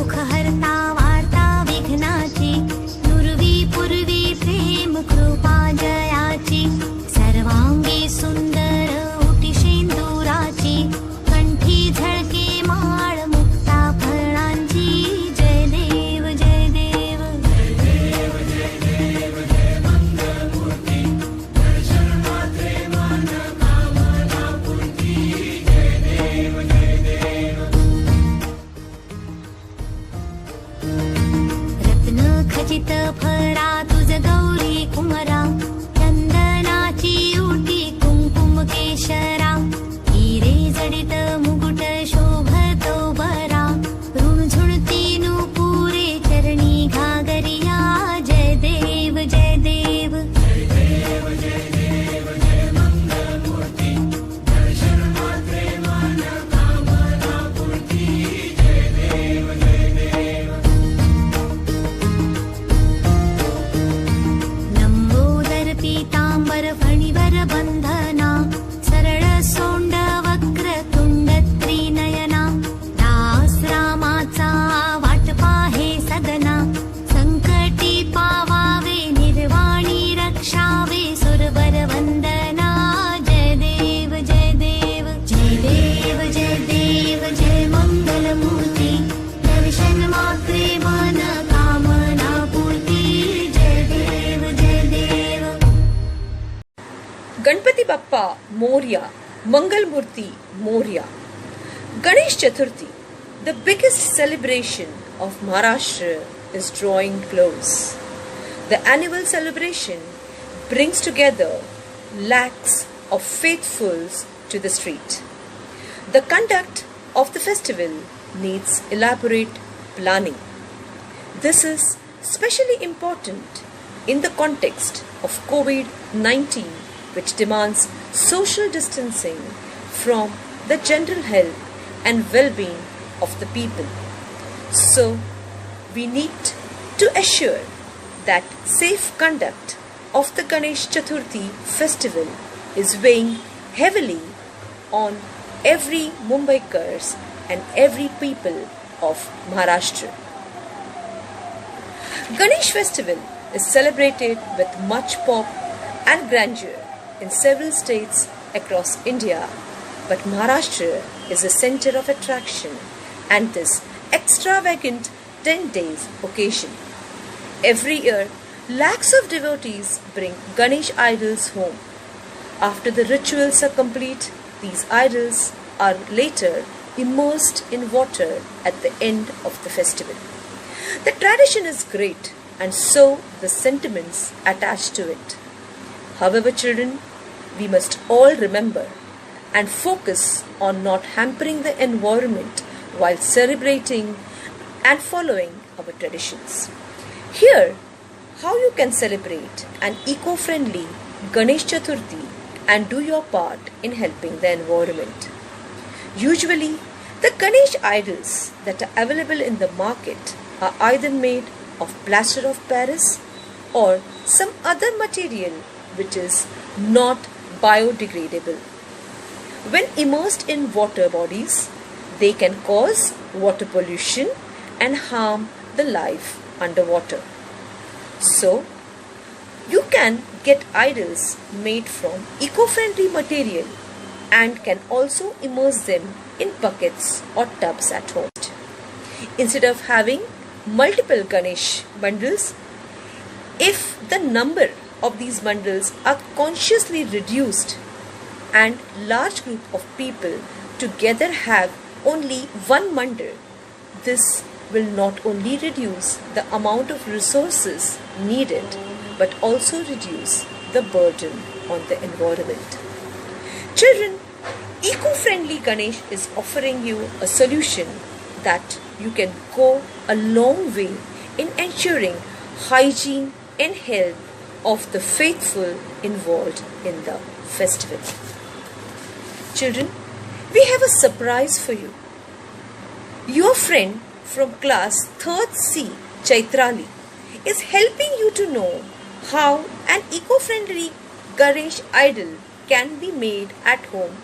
सुख हरता वार्ता विघ्नाची, नुरवी पूर्वी प्रेम कृपा जयाची, सर्वांगी सुंदर उटी शेंदुराची, कंठी झळके माळ मुक्ता फळांची. जय देव जय देव जय देव जय देव जय मंगलमूर्ती, दर्शन मात्रे मन कामना पूर्ती. जय देव जय देव. रत्न खचित फरा तुझ गौरी कुमरा, चंदनाची उटी कुंकुम केशरा, हिरे जडित मुकुट शोभतो बरा, ऋणझुणती नुपुरे चरणी घागरिया. जय देव जय देव जय देव जय देव जय मंगलमूर्ती, दर्शन मात्रे मन कामना पूर्ती. जय देव जय देव. लंबोदर पीतांबर फणीवर बंधना, सरळ सोंड वक्र तुंड त्रिनयना, दास रामाचा वाट पाहे सदना, संकटी पावावे निर्वाणी रक्षावे सुरवर वंदना. जय देव जय देव जय देव जय देव जय मंगलमूर्ती, दर्शन मात्रे मन कामना पूर्ती. जय देव जय देव. Ganpati Bappa Morya, Mangalmurti Moria. Ganesh Chaturthi, the biggest celebration of Maharashtra, is drawing close. The annual celebration brings together lakhs of faithfuls to the street. The conduct of the festival needs elaborate planning. This is especially important in the context of COVID-19, which demands social distancing from the general health and well-being of the people. So, we need to assure that safe conduct of the Ganesh Chaturthi festival is weighing heavily on every Mumbaikars and every people of Maharashtra. Ganesh festival is celebrated with much pomp and grandeur in several states across India, but Maharashtra is a center of attraction and this extravagant 10 days occasion. Every year, lakhs of devotees bring Ganesh idols home. After the rituals are complete, these idols are later immersed in water at the end of the festival. The tradition is great and so the sentiments attached to it. However, children, we must all remember and focus on not hampering the environment while celebrating and following our traditions. Here, how you can celebrate an eco-friendly Ganesh Chaturthi and do your part in helping the environment. Usually, the Ganesh idols that are available in the market are either made of plaster of Paris or some other material which is not biodegradable. When immersed in water bodies, they can cause water pollution and harm the life underwater. So, you can get idols made from eco-friendly material and can also immerse them in buckets or tubs at home. Instead of having multiple Ganesh bundles, if the number of these bundles are consciously reduced and large group of people together have only one bundle, this will not only reduce the amount of resources needed but also reduce the burden on the environment. Children, eco-friendly Ganesh is offering you a solution that you can go a long way in ensuring hygiene and health of the faithful involved in the festival. Children, we have a surprise for you. Your friend from class 3rd C, Chaitrali, is helping you to know how an eco-friendly Ganesh idol can be made at home.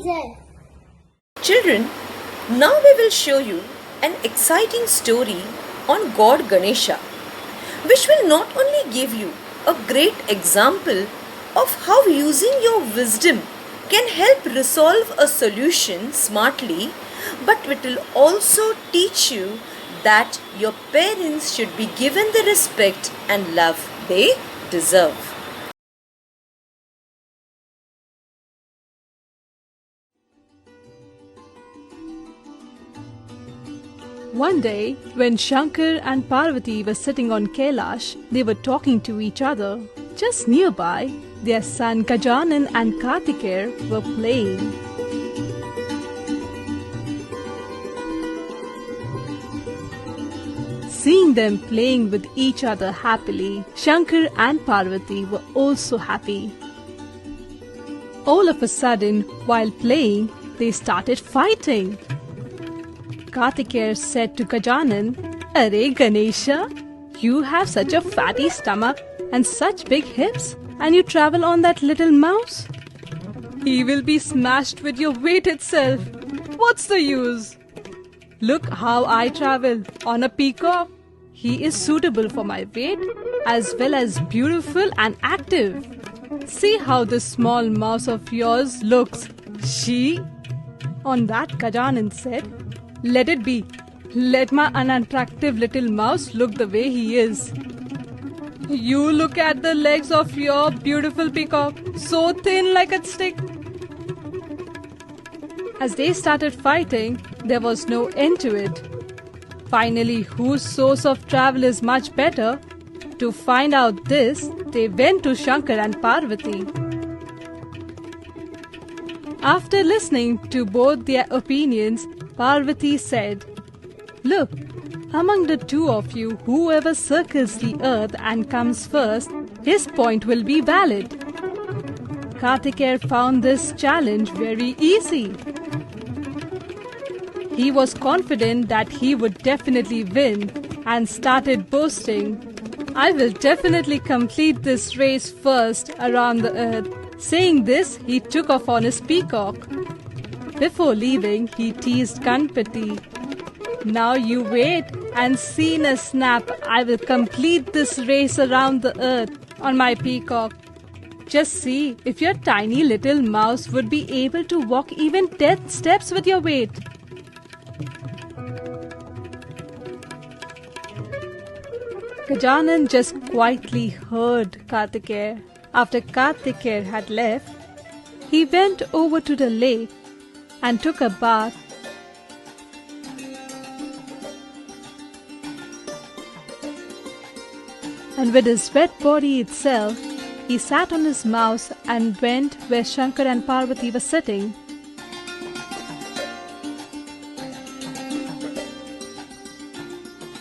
Jai. Children, now we will show you an exciting story on God Ganesha, which will not only give you a great example of how using your wisdom can help resolve a solution smartly, but it will also teach you that your parents should be given the respect and love they deserve. One day, when Shankar and Parvati were sitting on Kailash, they were talking to each other. Just nearby, their son Gajanan and Kartikeya were playing. Seeing them playing with each other happily, Shankar and Parvati were also happy. All of a sudden, while playing, they started fighting. Kartikeya said to Gajanan, "Arey Ganesha, you have such a fatty stomach and such big hips, and you travel on that little mouse? He will be smashed with your weight itself. What's the use? Look how I travel on a peacock. He is suitable for my weight as well as beautiful and active. See how this small mouse of yours looks. She..." On that, Gajanan said, "Let it be. Let my unattractive little mouse look the way he is. You look at the legs of your beautiful peacock, so thin like a stick." As they started fighting, there was no end to it. Finally, whose source of travel is much better? To find out this, they went to Shankar and Parvati. After listening to both their opinions, Parvati said, "Look, among the two of you, whoever circles the earth and comes first, his point will be valid." Kartikeya found this challenge very easy. He was confident that he would definitely win and started boasting, "I will definitely complete this race first around the earth." Saying this, he took off on his peacock. Before leaving, he teased Ganpati, "Now you wait and see in a snap I will complete this race around the earth on my peacock. Just see if your tiny little mouse would be able to walk even 10 steps with your weight." Gajanan just quietly heard Kartikeya. After Kartikeya had left, he went over to the lake and took a bath. And with his wet body itself, he sat on his mouse and went where Shankar and Parvati were sitting.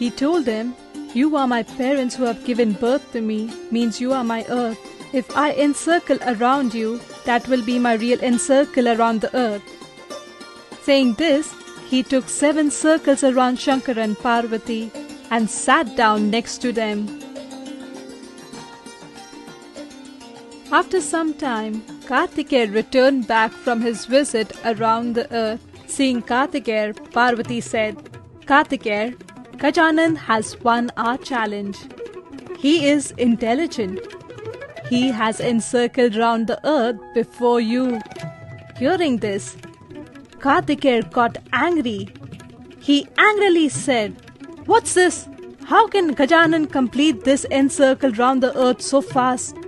He told them, "You are my parents who have given birth to me, means you are my earth. If I encircle around you, that will be my real encircle around the earth." Saying this, he took 7 circles around Shankar and Parvati and sat down next to them. After some time, Kartikeya returned back from his visit around the earth. Seeing Kartikeya, Parvati said, "Kartikeya, Gajanan has won our challenge. He is intelligent. He has encircled round the earth before you." Hearing this, Kartikeya got angry. He angrily said, "What's this? How can Gajanan complete this encircle round the earth so fast?"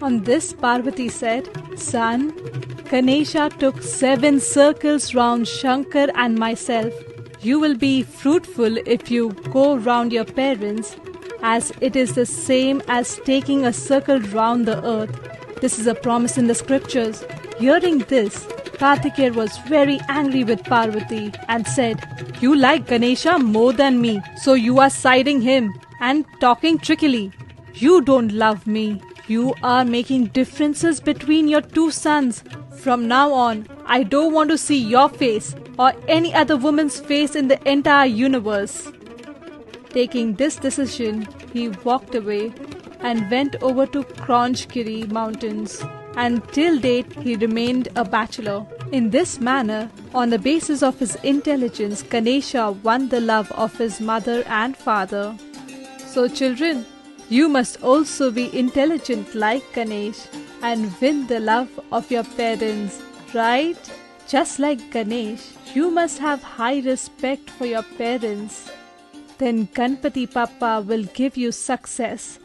On this, Parvati said, "Son, Ganesha took 7 circles round Shankar and myself. You will be fruitful if you go round your parents, as it is the same as taking a circle round the earth. This is a promise in the scriptures." Hearing this, Kartikeya was very angry with Parvati and said, "You like Ganesha more than me, so you are siding him and talking trickily. You don't love me. You are making differences between your 2 sons. From now on, I don't want to see your face or any other woman's face in the entire universe." Taking this decision, he walked away and went over to Kronchgiri mountains, and till date he remained a bachelor. In this manner, on the basis of his intelligence, Ganesha won the love of his mother and father. So children, you must also be intelligent like Ganesh and win the love of your parents, right? Just like Ganesh, you must have high respect for your parents. Then Ganpati Bappa will give you success